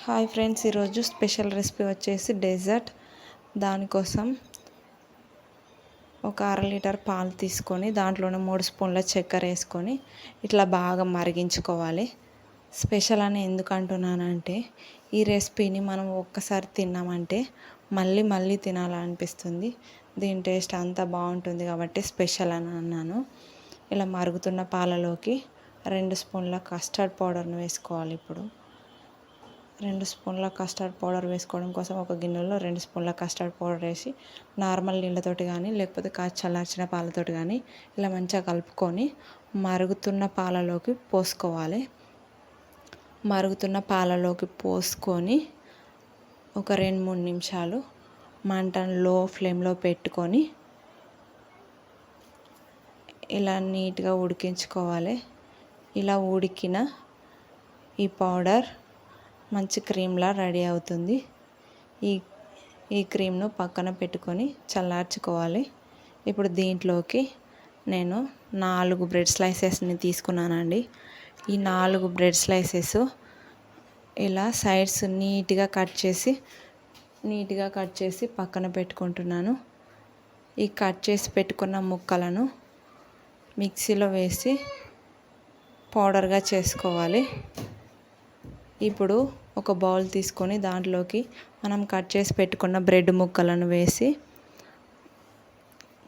Hi friends, ఈరోజు special recipe వచ్చేసి dessert. దానికోసం ఒక అర లీటర్ పాలు తీసుకొని దాంట్లోనే 3 స్పూన్ల చక్కెర వేసుకొని ఇట్లా బాగా మరిగించుకోవాలి. స్పెషల్ అని ఎందుకు అంటున్నానంటే ఈ రెసిపీని మనం ఒక్కసారి తిన్నామంటే మళ్ళీ మళ్ళీ తినాలనిపిస్తుంది. దీని టేస్ట్ అంతా బాగుంటుంది కాబట్టి స్పెషల్ అని అన్నాను. ఇలా మరుగుతున్న పాలలోకి 2 స్పూన్ల కస్టర్డ్ పౌడర్ను వేసుకోవాలి. ఇప్పుడు 2 స్పూన్ల కస్టర్డ్ పౌడర్ వేసుకోవడం కోసం ఒక గిన్నెలో 2 స్పూన్ల కస్టర్డ్ పౌడర్ వేసి నార్మల్ నీళ్ళతోటి కానీ లేకపోతే కాచి చల్లార్చిన పాలతోటి కానీ ఇలా మంచిగా కలుపుకొని మరుగుతున్న పాలలోకి పోసుకోవాలి. మరుగుతున్న పాలలోకి పోసుకొని ఒక 2-3 నిమిషాలు మంటను లో ఫ్లేమ్లో పెట్టుకొని ఇలా నీట్గా ఉడికించుకోవాలి. ఇలా ఉడికిన ఈ పౌడర్ మంచి క్రీమ్లా రెడీ అవుతుంది. ఈ క్రీమ్ను పక్కన పెట్టుకొని చల్లార్చుకోవాలి. ఇప్పుడు దీంట్లోకి నేను 4 బ్రెడ్ స్లైసెస్ని తీసుకున్నానండి. ఈ 4 బ్రెడ్ స్లైసెస్ ఇలా సైడ్స్ నీట్గా కట్ చేసి పక్కన పెట్టుకుంటున్నాను. ఈ కట్ చేసి పెట్టుకున్న ముక్కలను మిక్సీలో వేసి పౌడర్గా చేసుకోవాలి. ఇప్పుడు ఒక బౌల్ తీసుకొని దాంట్లోకి మనం కట్ చేసి పెట్టుకున్న బ్రెడ్ ముక్కలను వేసి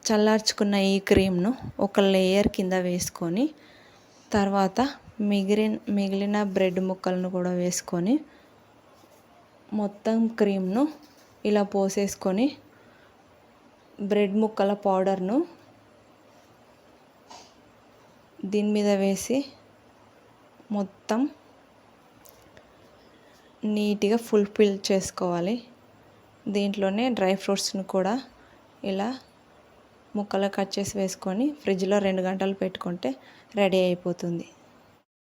చల్లార్చుకున్న ఈ క్రీమ్ను ఒక లేయర్ కింద వేసుకొని తర్వాత మిగిలిన బ్రెడ్ ముక్కలను కూడా వేసుకొని మొత్తం క్రీమ్ను ఇలా పోసేసుకొని బ్రెడ్ ముక్కల పౌడర్ను దీని మీద వేసి మొత్తం నీట్గా ఫుల్ఫిల్ చేసుకోవాలి. దీంట్లోనే డ్రై ఫ్రూట్స్ని కూడా ఇలా ముక్కలు కట్ చేసి వేసుకొని ఫ్రిడ్జ్లో 2 గంటలు పెట్టుకుంటే రెడీ అయిపోతుంది.